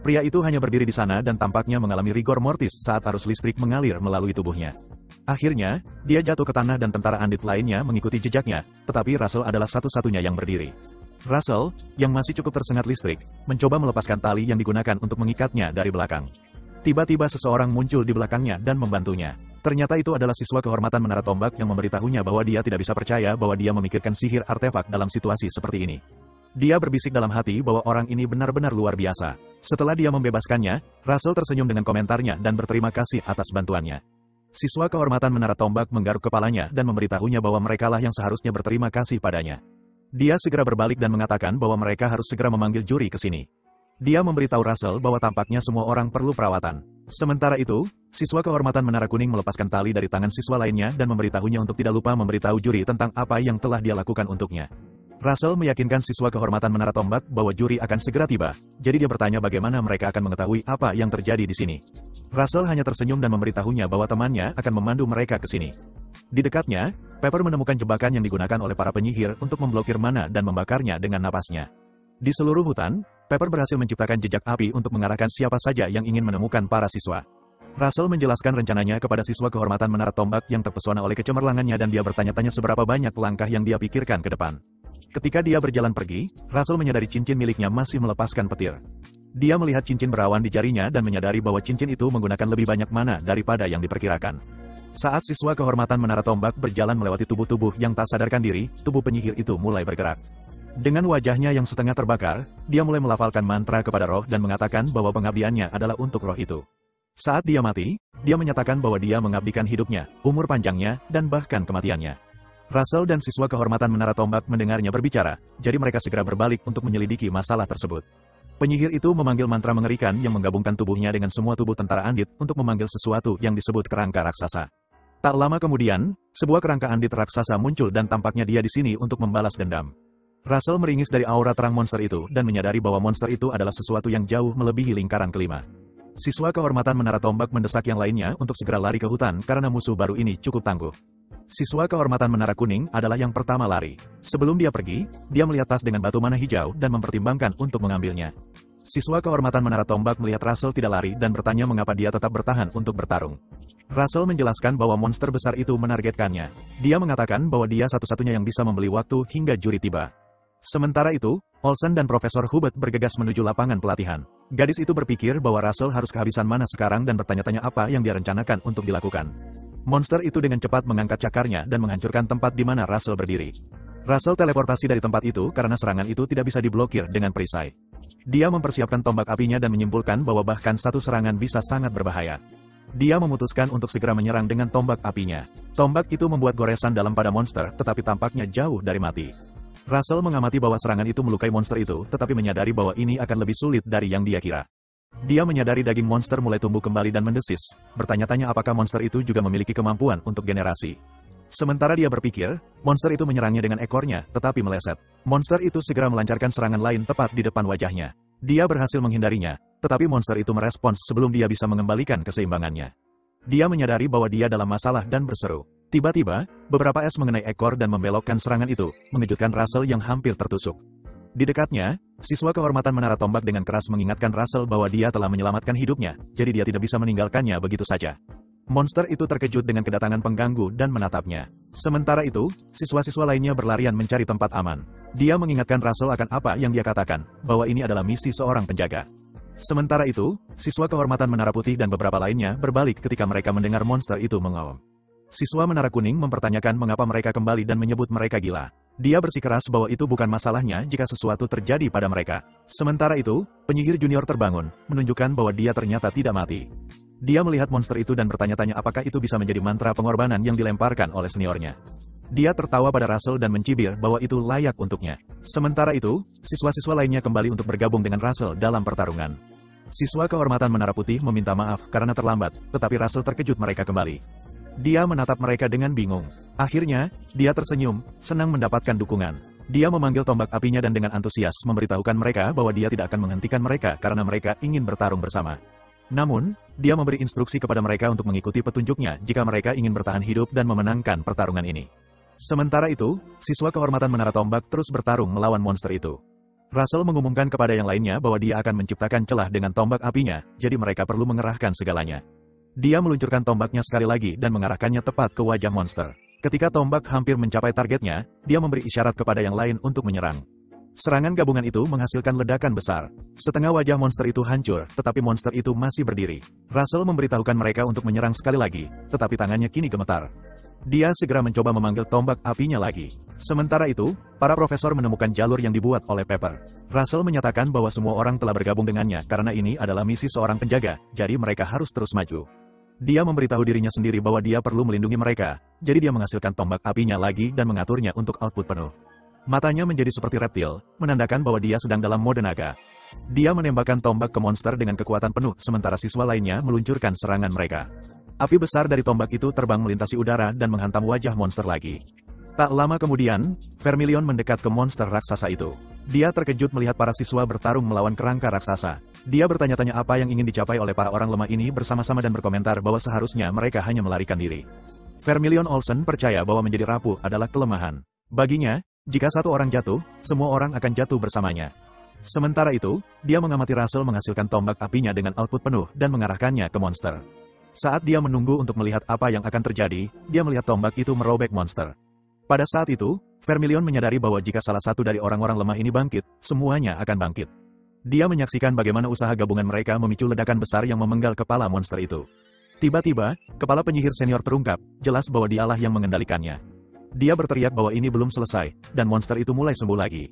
Speaker 1: Pria itu hanya berdiri di sana dan tampaknya mengalami rigor mortis saat arus listrik mengalir melalui tubuhnya. Akhirnya, dia jatuh ke tanah dan tentara Andit lainnya mengikuti jejaknya, tetapi Russell adalah satu-satunya yang berdiri. Russell, yang masih cukup tersengat listrik, mencoba melepaskan tali yang digunakan untuk mengikatnya dari belakang. Tiba-tiba seseorang muncul di belakangnya dan membantunya. Ternyata itu adalah siswa kehormatan Menara Tombak yang memberitahunya bahwa dia tidak bisa percaya bahwa dia memikirkan sihir artefak dalam situasi seperti ini. Dia berbisik dalam hati bahwa orang ini benar-benar luar biasa. Setelah dia membebaskannya, Russell tersenyum dengan komentarnya dan berterima kasih atas bantuannya. Siswa kehormatan Menara Tombak menggaruk kepalanya dan memberitahunya bahwa merekalah yang seharusnya berterima kasih padanya. Dia segera berbalik dan mengatakan bahwa mereka harus segera memanggil juri ke sini. Dia memberitahu Russell bahwa tampaknya semua orang perlu perawatan. Sementara itu, siswa kehormatan Menara Kuning melepaskan tali dari tangan siswa lainnya dan memberitahunya untuk tidak lupa memberitahu juri tentang apa yang telah dia lakukan untuknya. Russell meyakinkan siswa kehormatan Menara Tombak bahwa juri akan segera tiba, jadi dia bertanya bagaimana mereka akan mengetahui apa yang terjadi di sini. Russell hanya tersenyum dan memberitahunya bahwa temannya akan memandu mereka ke sini. Di dekatnya, Pepper menemukan jebakan yang digunakan oleh para penyihir untuk memblokir mana dan membakarnya dengan napasnya. Di seluruh hutan, Pepper berhasil menciptakan jejak api untuk mengarahkan siapa saja yang ingin menemukan para siswa. Russell menjelaskan rencananya kepada siswa kehormatan Menara Tombak yang terpesona oleh kecemerlangannya dan dia bertanya-tanya seberapa banyak langkah yang dia pikirkan ke depan. Ketika dia berjalan pergi, Russell menyadari cincin miliknya masih melepaskan petir. Dia melihat cincin berawan di jarinya dan menyadari bahwa cincin itu menggunakan lebih banyak mana daripada yang diperkirakan. Saat siswa kehormatan Menara Tombak berjalan melewati tubuh-tubuh yang tak sadarkan diri, tubuh penyihir itu mulai bergerak. Dengan wajahnya yang setengah terbakar, dia mulai melafalkan mantra kepada roh dan mengatakan bahwa pengabdiannya adalah untuk roh itu. Saat dia mati, dia menyatakan bahwa dia mengabdikan hidupnya, umur panjangnya, dan bahkan kematiannya. Russell dan siswa kehormatan Menara Tombak mendengarnya berbicara, jadi mereka segera berbalik untuk menyelidiki masalah tersebut. Penyihir itu memanggil mantra mengerikan yang menggabungkan tubuhnya dengan semua tubuh tentara Andit untuk memanggil sesuatu yang disebut kerangka raksasa. Tak lama kemudian, sebuah kerangka Andit raksasa muncul dan tampaknya dia di sini untuk membalas dendam. Russell meringis dari aura terang monster itu dan menyadari bahwa monster itu adalah sesuatu yang jauh melebihi lingkaran kelima. Siswa kehormatan Menara Tombak mendesak yang lainnya untuk segera lari ke hutan karena musuh baru ini cukup tangguh. Siswa kehormatan Menara Kuning adalah yang pertama lari. Sebelum dia pergi, dia melihat tas dengan batu mana hijau dan mempertimbangkan untuk mengambilnya. Siswa kehormatan Menara Tombak melihat Russell tidak lari dan bertanya mengapa dia tetap bertahan untuk bertarung. Russell menjelaskan bahwa monster besar itu menargetkannya. Dia mengatakan bahwa dia satu-satunya yang bisa membeli waktu hingga juri tiba. Sementara itu, Olsen dan Profesor Hubert bergegas menuju lapangan pelatihan. Gadis itu berpikir bahwa Russell harus kehabisan mana sekarang dan bertanya-tanya apa yang dia rencanakan untuk dilakukan. Monster itu dengan cepat mengangkat cakarnya dan menghancurkan tempat di mana Russell berdiri. Russell teleportasi dari tempat itu karena serangan itu tidak bisa diblokir dengan perisai. Dia mempersiapkan tombak apinya dan menyimpulkan bahwa bahkan satu serangan bisa sangat berbahaya. Dia memutuskan untuk segera menyerang dengan tombak apinya. Tombak itu membuat goresan dalam pada monster, tetapi tampaknya jauh dari mati. Russell mengamati bahwa serangan itu melukai monster itu, tetapi menyadari bahwa ini akan lebih sulit dari yang dia kira. Dia menyadari daging monster mulai tumbuh kembali dan mendesis, bertanya-tanya apakah monster itu juga memiliki kemampuan untuk generasi. Sementara dia berpikir, monster itu menyerangnya dengan ekornya, tetapi meleset. Monster itu segera melancarkan serangan lain tepat di depan wajahnya. Dia berhasil menghindarinya, tetapi monster itu merespons sebelum dia bisa mengembalikan keseimbangannya. Dia menyadari bahwa dia dalam masalah dan berseru. Tiba-tiba, beberapa es mengenai ekor dan membelokkan serangan itu, mengejutkan Russell yang hampir tertusuk. Di dekatnya, siswa kehormatan Menara Tombak dengan keras mengingatkan Russell bahwa dia telah menyelamatkan hidupnya, jadi dia tidak bisa meninggalkannya begitu saja. Monster itu terkejut dengan kedatangan pengganggu dan menatapnya. Sementara itu, siswa-siswa lainnya berlarian mencari tempat aman. Dia mengingatkan Russell akan apa yang dia katakan, bahwa ini adalah misi seorang penjaga. Sementara itu, siswa kehormatan Menara Putih dan beberapa lainnya berbalik ketika mereka mendengar monster itu mengaum. Siswa Menara Kuning mempertanyakan mengapa mereka kembali dan menyebut mereka gila. Dia bersikeras bahwa itu bukan masalahnya jika sesuatu terjadi pada mereka. Sementara itu, penyihir junior terbangun, menunjukkan bahwa dia ternyata tidak mati. Dia melihat monster itu dan bertanya-tanya apakah itu bisa menjadi mantra pengorbanan yang dilemparkan oleh seniornya. Dia tertawa pada Russell dan mencibir bahwa itu layak untuknya. Sementara itu, siswa-siswa lainnya kembali untuk bergabung dengan Russell dalam pertarungan. Siswa kehormatan Menara Putih meminta maaf karena terlambat, tetapi Russell terkejut mereka kembali. Dia menatap mereka dengan bingung. Akhirnya, dia tersenyum, senang mendapatkan dukungan. Dia memanggil tombak apinya dan dengan antusias memberitahukan mereka bahwa dia tidak akan menghentikan mereka karena mereka ingin bertarung bersama. Namun, dia memberi instruksi kepada mereka untuk mengikuti petunjuknya jika mereka ingin bertahan hidup dan memenangkan pertarungan ini. Sementara itu, siswa kehormatan Menara Tombak terus bertarung melawan monster itu. Russell mengumumkan kepada yang lainnya bahwa dia akan menciptakan celah dengan tombak apinya, jadi mereka perlu mengerahkan segalanya. Dia meluncurkan tombaknya sekali lagi dan mengarahkannya tepat ke wajah monster. Ketika tombak hampir mencapai targetnya, dia memberi isyarat kepada yang lain untuk menyerang. Serangan gabungan itu menghasilkan ledakan besar. Setengah wajah monster itu hancur, tetapi monster itu masih berdiri. Russell memberitahukan mereka untuk menyerang sekali lagi, tetapi tangannya kini gemetar. Dia segera mencoba memanggil tombak apinya lagi. Sementara itu, para profesor menemukan jalur yang dibuat oleh Pepper. Russell menyatakan bahwa semua orang telah bergabung dengannya karena ini adalah misi seorang penjaga, jadi mereka harus terus maju. Dia memberitahu dirinya sendiri bahwa dia perlu melindungi mereka, jadi dia menghasilkan tombak apinya lagi dan mengaturnya untuk output penuh. Matanya menjadi seperti reptil, menandakan bahwa dia sedang dalam mode naga. Dia menembakkan tombak ke monster dengan kekuatan penuh, sementara siswa lainnya meluncurkan serangan mereka. Api besar dari tombak itu terbang melintasi udara dan menghantam wajah monster lagi. Tak lama kemudian, Vermilion mendekat ke monster raksasa itu. Dia terkejut melihat para siswa bertarung melawan kerangka raksasa. Dia bertanya-tanya apa yang ingin dicapai oleh para orang lemah ini bersama-sama dan berkomentar bahwa seharusnya mereka hanya melarikan diri. Vermilion Olsen percaya bahwa menjadi rapuh adalah kelemahan. Baginya, jika satu orang jatuh, semua orang akan jatuh bersamanya. Sementara itu, dia mengamati Russell menghasilkan tombak apinya dengan output penuh dan mengarahkannya ke monster. Saat dia menunggu untuk melihat apa yang akan terjadi, dia melihat tombak itu merobek monster. Pada saat itu, Vermilion menyadari bahwa jika salah satu dari orang-orang lemah ini bangkit, semuanya akan bangkit. Dia menyaksikan bagaimana usaha gabungan mereka memicu ledakan besar yang memenggal kepala monster itu. Tiba-tiba, kepala penyihir senior terungkap, jelas bahwa dialah yang mengendalikannya. Dia berteriak bahwa ini belum selesai, dan monster itu mulai sembuh lagi.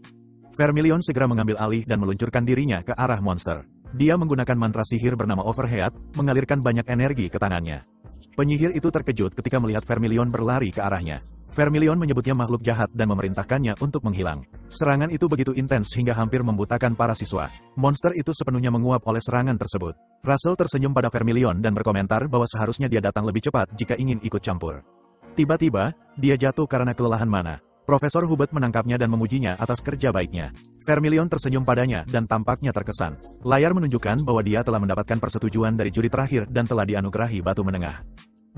Speaker 1: Vermilion segera mengambil alih dan meluncurkan dirinya ke arah monster. Dia menggunakan mantra sihir bernama Overhead, mengalirkan banyak energi ke tangannya. Penyihir itu terkejut ketika melihat Vermilion berlari ke arahnya. Vermilion menyebutnya makhluk jahat dan memerintahkannya untuk menghilang. Serangan itu begitu intens hingga hampir membutakan para siswa. Monster itu sepenuhnya menguap oleh serangan tersebut. Russell tersenyum pada Vermilion dan berkomentar bahwa seharusnya dia datang lebih cepat jika ingin ikut campur. Tiba-tiba, dia jatuh karena kelelahan mana. Profesor Hubert menangkapnya dan memujinya atas kerja baiknya. Vermilion tersenyum padanya dan tampaknya terkesan. Layar menunjukkan bahwa dia telah mendapatkan persetujuan dari juri terakhir dan telah dianugerahi batu menengah.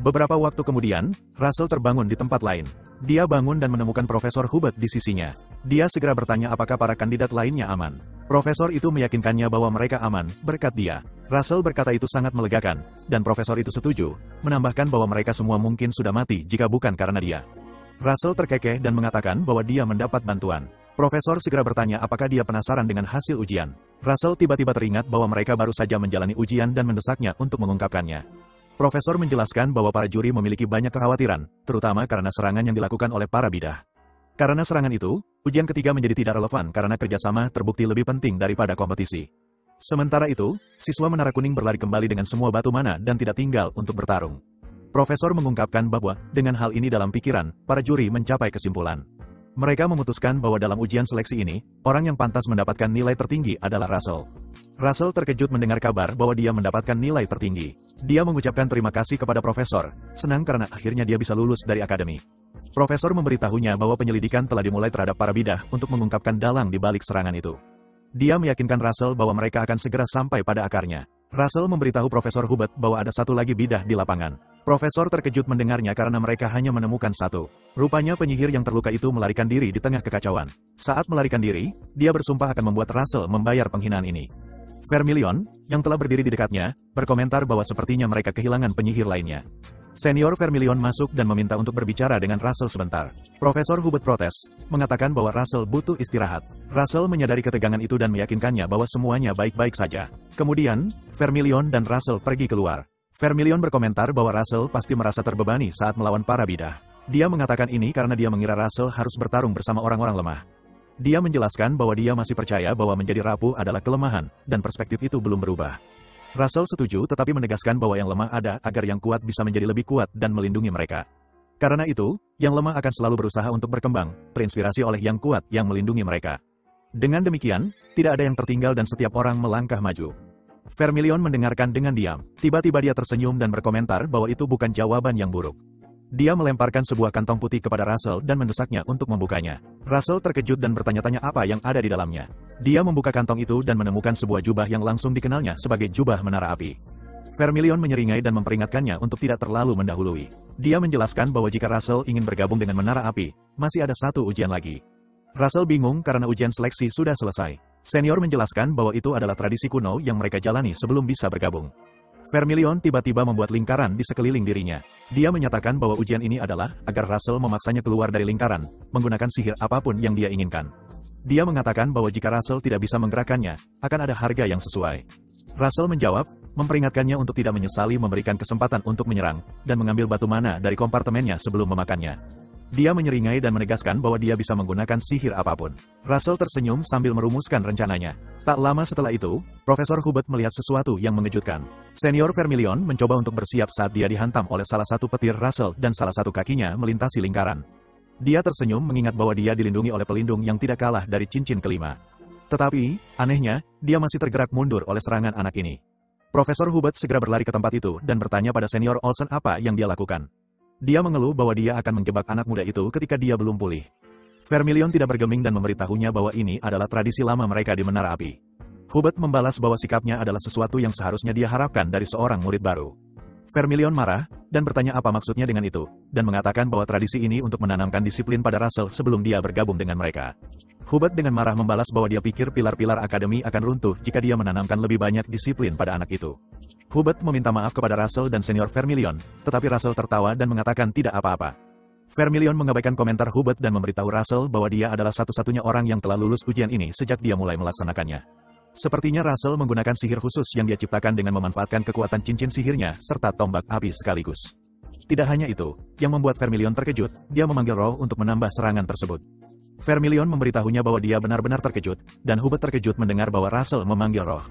Speaker 1: Beberapa waktu kemudian, Russell terbangun di tempat lain. Dia bangun dan menemukan Profesor Hubert di sisinya. Dia segera bertanya apakah para kandidat lainnya aman. Profesor itu meyakinkannya bahwa mereka aman, berkat dia. Russell berkata itu sangat melegakan, dan profesor itu setuju, menambahkan bahwa mereka semua mungkin sudah mati jika bukan karena dia. Russell terkekeh dan mengatakan bahwa dia mendapat bantuan. Profesor segera bertanya apakah dia penasaran dengan hasil ujian. Russell tiba-tiba teringat bahwa mereka baru saja menjalani ujian dan mendesaknya untuk mengungkapkannya. Profesor menjelaskan bahwa para juri memiliki banyak kekhawatiran, terutama karena serangan yang dilakukan oleh para bidah. Karena serangan itu, ujian ketiga menjadi tidak relevan karena kerjasama terbukti lebih penting daripada kompetisi. Sementara itu, siswa Menara Kuning berlari kembali dengan semua batu mana dan tidak tinggal untuk bertarung. Profesor mengungkapkan bahwa, dengan hal ini dalam pikiran, para juri mencapai kesimpulan. Mereka memutuskan bahwa dalam ujian seleksi ini, orang yang pantas mendapatkan nilai tertinggi adalah Russell. Russell terkejut mendengar kabar bahwa dia mendapatkan nilai tertinggi. Dia mengucapkan terima kasih kepada profesor, senang karena akhirnya dia bisa lulus dari akademi. Profesor memberitahunya bahwa penyelidikan telah dimulai terhadap para bidah untuk mengungkapkan dalang di balik serangan itu. Dia meyakinkan Russell bahwa mereka akan segera sampai pada akarnya. Russell memberitahu Profesor Hubert bahwa ada satu lagi bidah di lapangan. Profesor terkejut mendengarnya karena mereka hanya menemukan satu. Rupanya penyihir yang terluka itu melarikan diri di tengah kekacauan. Saat melarikan diri, dia bersumpah akan membuat Russell membayar penghinaan ini. Vermilion, yang telah berdiri di dekatnya, berkomentar bahwa sepertinya mereka kehilangan penyihir lainnya. Senior Vermilion masuk dan meminta untuk berbicara dengan Russell sebentar. Profesor Hubert protes, mengatakan bahwa Russell butuh istirahat. Russell menyadari ketegangan itu dan meyakinkannya bahwa semuanya baik-baik saja. Kemudian, Vermilion dan Russell pergi keluar. Vermilion berkomentar bahwa Russell pasti merasa terbebani saat melawan para bidah. Dia mengatakan ini karena dia mengira Russell harus bertarung bersama orang-orang lemah. Dia menjelaskan bahwa dia masih percaya bahwa menjadi rapuh adalah kelemahan, dan perspektif itu belum berubah. Russell setuju tetapi menegaskan bahwa yang lemah ada agar yang kuat bisa menjadi lebih kuat dan melindungi mereka. Karena itu, yang lemah akan selalu berusaha untuk berkembang, terinspirasi oleh yang kuat yang melindungi mereka. Dengan demikian, tidak ada yang tertinggal dan setiap orang melangkah maju. Vermilion mendengarkan dengan diam. Tiba-tiba dia tersenyum dan berkomentar bahwa itu bukan jawaban yang buruk. Dia melemparkan sebuah kantong putih kepada Russell dan mendesaknya untuk membukanya. Russell terkejut dan bertanya-tanya apa yang ada di dalamnya. Dia membuka kantong itu dan menemukan sebuah jubah yang langsung dikenalnya sebagai jubah menara api. Vermilion menyeringai dan memperingatkannya untuk tidak terlalu mendahului. Dia menjelaskan bahwa jika Russell ingin bergabung dengan Menara Api, masih ada satu ujian lagi. Russell bingung karena ujian seleksi sudah selesai. Senior menjelaskan bahwa itu adalah tradisi kuno yang mereka jalani sebelum bisa bergabung. Vermilion tiba-tiba membuat lingkaran di sekeliling dirinya. Dia menyatakan bahwa ujian ini adalah agar Russell memaksanya keluar dari lingkaran, menggunakan sihir apapun yang dia inginkan. Dia mengatakan bahwa jika Russell tidak bisa menggerakkannya, akan ada harga yang sesuai. Russell menjawab, memperingatkannya untuk tidak menyesali memberikan kesempatan untuk menyerang, dan mengambil batu mana dari kompartemennya sebelum memakannya. Dia menyeringai dan menegaskan bahwa dia bisa menggunakan sihir apapun. Russell tersenyum sambil merumuskan rencananya. Tak lama setelah itu, Profesor Hubert melihat sesuatu yang mengejutkan. Senior Vermilion mencoba untuk bersiap saat dia dihantam oleh salah satu petir Russell dan salah satu kakinya melintasi lingkaran. Dia tersenyum mengingat bahwa dia dilindungi oleh pelindung yang tidak kalah dari cincin kelima. Tetapi, anehnya, dia masih tergerak mundur oleh serangan anak ini. Profesor Hubert segera berlari ke tempat itu dan bertanya pada Senior Olsen apa yang dia lakukan. Dia mengeluh bahwa dia akan menjebak anak muda itu ketika dia belum pulih. Vermilion tidak bergeming dan memberitahunya bahwa ini adalah tradisi lama mereka di Menara Api. Hubert membalas bahwa sikapnya adalah sesuatu yang seharusnya dia harapkan dari seorang murid baru. Vermilion marah, dan bertanya apa maksudnya dengan itu, dan mengatakan bahwa tradisi ini untuk menanamkan disiplin pada Russell sebelum dia bergabung dengan mereka. Hubert dengan marah membalas bahwa dia pikir pilar-pilar akademi akan runtuh jika dia menanamkan lebih banyak disiplin pada anak itu. Hubert meminta maaf kepada Russell dan Senior Vermilion, tetapi Russell tertawa dan mengatakan tidak apa-apa. Vermilion mengabaikan komentar Hubert dan memberitahu Russell bahwa dia adalah satu-satunya orang yang telah lulus ujian ini sejak dia mulai melaksanakannya. Sepertinya Russell menggunakan sihir khusus yang dia ciptakan dengan memanfaatkan kekuatan cincin sihirnya serta tombak api sekaligus. Tidak hanya itu, yang membuat Vermilion terkejut, dia memanggil roh untuk menambah serangan tersebut. Vermilion memberitahunya bahwa dia benar-benar terkejut, dan Hubert terkejut mendengar bahwa Russell memanggil roh.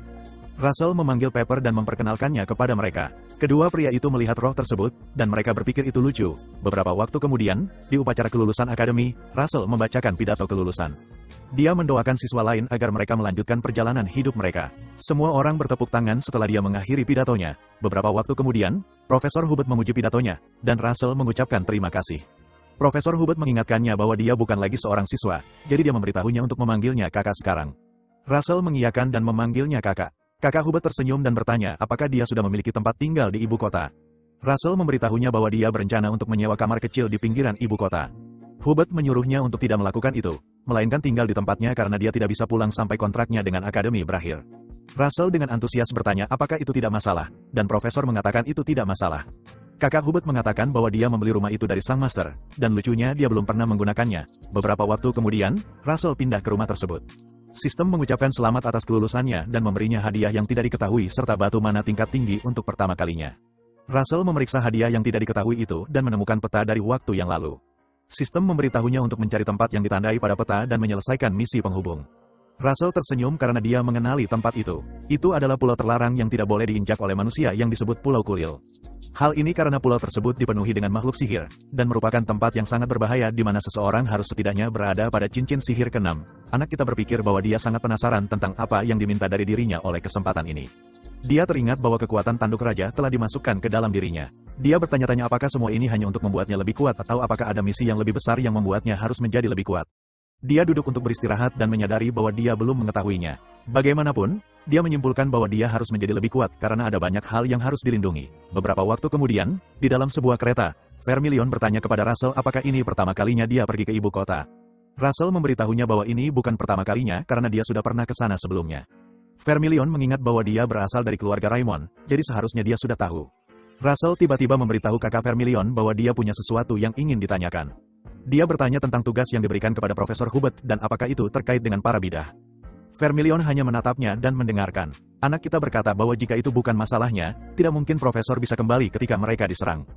Speaker 1: Russell memanggil Pepper dan memperkenalkannya kepada mereka. Kedua pria itu melihat roh tersebut, dan mereka berpikir itu lucu. Beberapa waktu kemudian, di upacara kelulusan akademi, Russell membacakan pidato kelulusan. Dia mendoakan siswa lain agar mereka melanjutkan perjalanan hidup mereka. Semua orang bertepuk tangan setelah dia mengakhiri pidatonya. Beberapa waktu kemudian, Profesor Hubert memuji pidatonya, dan Russell mengucapkan terima kasih. Profesor Hubert mengingatkannya bahwa dia bukan lagi seorang siswa, jadi dia memberitahunya untuk memanggilnya kakak sekarang. Russell mengiyakan dan memanggilnya kakak. Kakak Hubert tersenyum dan bertanya apakah dia sudah memiliki tempat tinggal di ibu kota. Russell memberitahunya bahwa dia berencana untuk menyewa kamar kecil di pinggiran ibu kota. Hubert menyuruhnya untuk tidak melakukan itu, melainkan tinggal di tempatnya karena dia tidak bisa pulang sampai kontraknya dengan akademi berakhir. Russell dengan antusias bertanya apakah itu tidak masalah, dan profesor mengatakan itu tidak masalah. Kakak Hubert mengatakan bahwa dia membeli rumah itu dari sang master, dan lucunya dia belum pernah menggunakannya. Beberapa waktu kemudian, Russell pindah ke rumah tersebut. Sistem mengucapkan selamat atas kelulusannya dan memberinya hadiah yang tidak diketahui serta batu mana tingkat tinggi untuk pertama kalinya. Russell memeriksa hadiah yang tidak diketahui itu dan menemukan peta dari waktu yang lalu. Sistem memberitahunya untuk mencari tempat yang ditandai pada peta dan menyelesaikan misi penghubung. Russell tersenyum karena dia mengenali tempat itu. Itu adalah pulau terlarang yang tidak boleh diinjak oleh manusia yang disebut Pulau Kuil. Hal ini karena pulau tersebut dipenuhi dengan makhluk sihir, dan merupakan tempat yang sangat berbahaya di mana seseorang harus setidaknya berada pada cincin sihir ke-6. Anak kita berpikir bahwa dia sangat penasaran tentang apa yang diminta dari dirinya oleh kesempatan ini. Dia teringat bahwa kekuatan tanduk raja telah dimasukkan ke dalam dirinya. Dia bertanya-tanya apakah semua ini hanya untuk membuatnya lebih kuat atau apakah ada misi yang lebih besar yang membuatnya harus menjadi lebih kuat. Dia duduk untuk beristirahat dan menyadari bahwa dia belum mengetahuinya. Bagaimanapun, dia menyimpulkan bahwa dia harus menjadi lebih kuat karena ada banyak hal yang harus dilindungi. Beberapa waktu kemudian, di dalam sebuah kereta, Vermilion bertanya kepada Russell apakah ini pertama kalinya dia pergi ke ibu kota. Russell memberitahunya bahwa ini bukan pertama kalinya karena dia sudah pernah ke sana sebelumnya. Vermilion mengingat bahwa dia berasal dari keluarga Raymond, jadi seharusnya dia sudah tahu. Russell tiba-tiba memberitahu kakak Vermilion bahwa dia punya sesuatu yang ingin ditanyakan. Dia bertanya tentang tugas yang diberikan kepada Profesor Hubert dan apakah itu terkait dengan para bidah. Vermilion hanya menatapnya dan mendengarkan. Anak kita berkata bahwa jika itu bukan masalahnya, tidak mungkin Profesor bisa kembali ketika mereka diserang.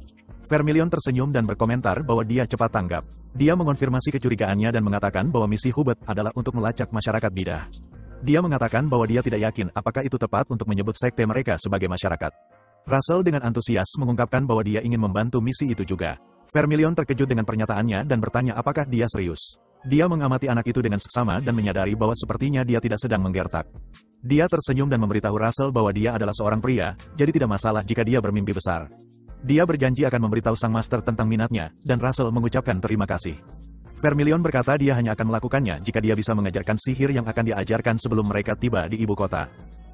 Speaker 1: Vermilion tersenyum dan berkomentar bahwa dia cepat tanggap. Dia mengonfirmasi kecurigaannya dan mengatakan bahwa misi Hubert adalah untuk melacak masyarakat bidah. Dia mengatakan bahwa dia tidak yakin apakah itu tepat untuk menyebut sekte mereka sebagai masyarakat. Russell dengan antusias mengungkapkan bahwa dia ingin membantu misi itu juga. Vermilion terkejut dengan pernyataannya dan bertanya apakah dia serius. Dia mengamati anak itu dengan seksama dan menyadari bahwa sepertinya dia tidak sedang menggertak. Dia tersenyum dan memberitahu Russell bahwa dia adalah seorang pria, jadi tidak masalah jika dia bermimpi besar. Dia berjanji akan memberitahu sang master tentang minatnya, dan Russell mengucapkan terima kasih. Vermilion berkata dia hanya akan melakukannya jika dia bisa mengajarkan sihir yang akan diajarkan sebelum mereka tiba di ibu kota.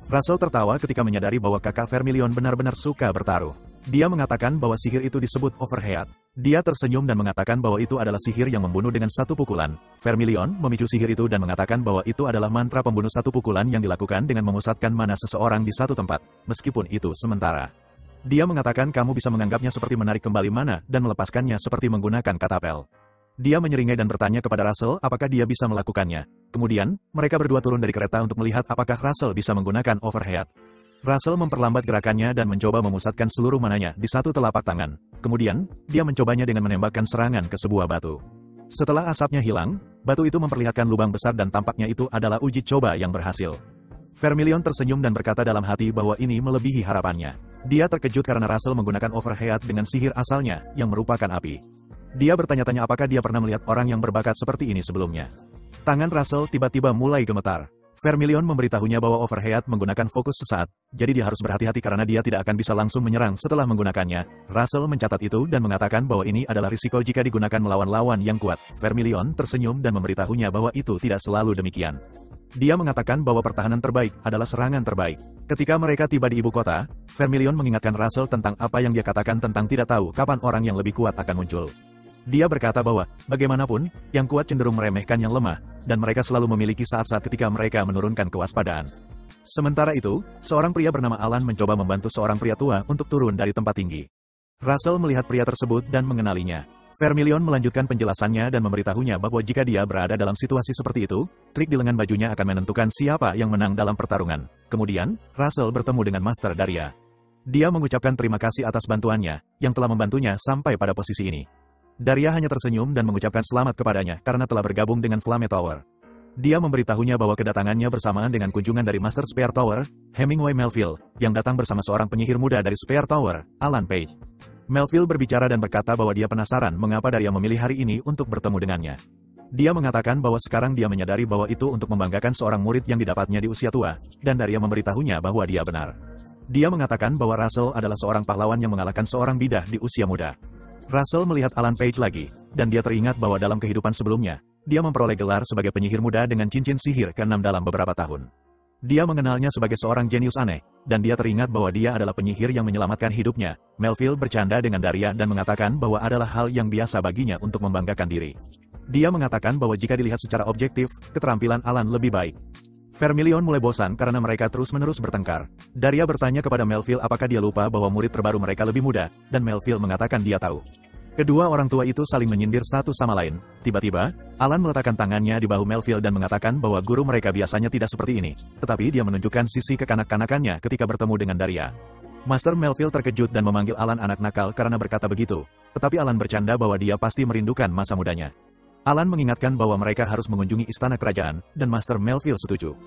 Speaker 1: Russell tertawa ketika menyadari bahwa kakak Vermilion benar-benar suka bertaruh. Dia mengatakan bahwa sihir itu disebut Overhead. Dia tersenyum dan mengatakan bahwa itu adalah sihir yang membunuh dengan satu pukulan. Vermilion memicu sihir itu dan mengatakan bahwa itu adalah mantra pembunuh satu pukulan yang dilakukan dengan memusatkan mana seseorang di satu tempat, meskipun itu sementara. Dia mengatakan kamu bisa menganggapnya seperti menarik kembali mana dan melepaskannya seperti menggunakan katapel. Dia menyeringai dan bertanya kepada Russell apakah dia bisa melakukannya. Kemudian, mereka berdua turun dari kereta untuk melihat apakah Russell bisa menggunakan Overhead. Russell memperlambat gerakannya dan mencoba memusatkan seluruh mananya di satu telapak tangan. Kemudian, dia mencobanya dengan menembakkan serangan ke sebuah batu. Setelah asapnya hilang, batu itu memperlihatkan lubang besar dan tampaknya itu adalah uji coba yang berhasil. Vermilion tersenyum dan berkata dalam hati bahwa ini melebihi harapannya. Dia terkejut karena Russell menggunakan Overhead dengan sihir asalnya yang merupakan api. Dia bertanya-tanya apakah dia pernah melihat orang yang berbakat seperti ini sebelumnya. Tangan Russell tiba-tiba mulai gemetar. Vermilion memberitahunya bahwa Overhead menggunakan fokus sesaat, jadi dia harus berhati-hati karena dia tidak akan bisa langsung menyerang setelah menggunakannya. Russell mencatat itu dan mengatakan bahwa ini adalah risiko jika digunakan melawan lawan yang kuat. Vermilion tersenyum dan memberitahunya bahwa itu tidak selalu demikian. Dia mengatakan bahwa pertahanan terbaik adalah serangan terbaik. Ketika mereka tiba di ibu kota, Vermilion mengingatkan Russell tentang apa yang dia katakan tentang tidak tahu kapan orang yang lebih kuat akan muncul. Dia berkata bahwa, bagaimanapun, yang kuat cenderung meremehkan yang lemah, dan mereka selalu memiliki saat-saat ketika mereka menurunkan kewaspadaan. Sementara itu, seorang pria bernama Alan mencoba membantu seorang pria tua untuk turun dari tempat tinggi. Russell melihat pria tersebut dan mengenalinya. Vermilion melanjutkan penjelasannya dan memberitahunya bahwa jika dia berada dalam situasi seperti itu, trik di lengan bajunya akan menentukan siapa yang menang dalam pertarungan. Kemudian, Russell bertemu dengan Master Daria. Dia mengucapkan terima kasih atas bantuannya, yang telah membantunya sampai pada posisi ini. Daria hanya tersenyum dan mengucapkan selamat kepadanya karena telah bergabung dengan Flame Tower. Dia memberitahunya bahwa kedatangannya bersamaan dengan kunjungan dari Master Spear Tower, Hemingway Melville, yang datang bersama seorang penyihir muda dari Spear Tower, Alan Page. Melville berbicara dan berkata bahwa dia penasaran mengapa Daria memilih hari ini untuk bertemu dengannya. Dia mengatakan bahwa sekarang dia menyadari bahwa itu untuk membanggakan seorang murid yang didapatnya di usia tua, dan Daria memberitahunya bahwa dia benar. Dia mengatakan bahwa Russell adalah seorang pahlawan yang mengalahkan seorang bidah di usia muda. Russell melihat Alan Page lagi, dan dia teringat bahwa dalam kehidupan sebelumnya, dia memperoleh gelar sebagai penyihir muda dengan cincin sihir ke-6 dalam beberapa tahun. Dia mengenalnya sebagai seorang jenius aneh, dan dia teringat bahwa dia adalah penyihir yang menyelamatkan hidupnya. Melville bercanda dengan Daria dan mengatakan bahwa adalah hal yang biasa baginya untuk membanggakan diri. Dia mengatakan bahwa jika dilihat secara objektif, keterampilan Alan lebih baik. Vermilion mulai bosan karena mereka terus-menerus bertengkar. Daria bertanya kepada Melville apakah dia lupa bahwa murid terbaru mereka lebih muda, dan Melville mengatakan dia tahu. Kedua orang tua itu saling menyindir satu sama lain. Tiba-tiba, Alan meletakkan tangannya di bahu Melville dan mengatakan bahwa guru mereka biasanya tidak seperti ini, tetapi dia menunjukkan sisi kekanak-kanakannya ketika bertemu dengan Daria. Master Melville terkejut dan memanggil Alan anak nakal karena berkata begitu, tetapi Alan bercanda bahwa dia pasti merindukan masa mudanya. Alan mengingatkan bahwa mereka harus mengunjungi istana kerajaan, dan Master Melville setuju.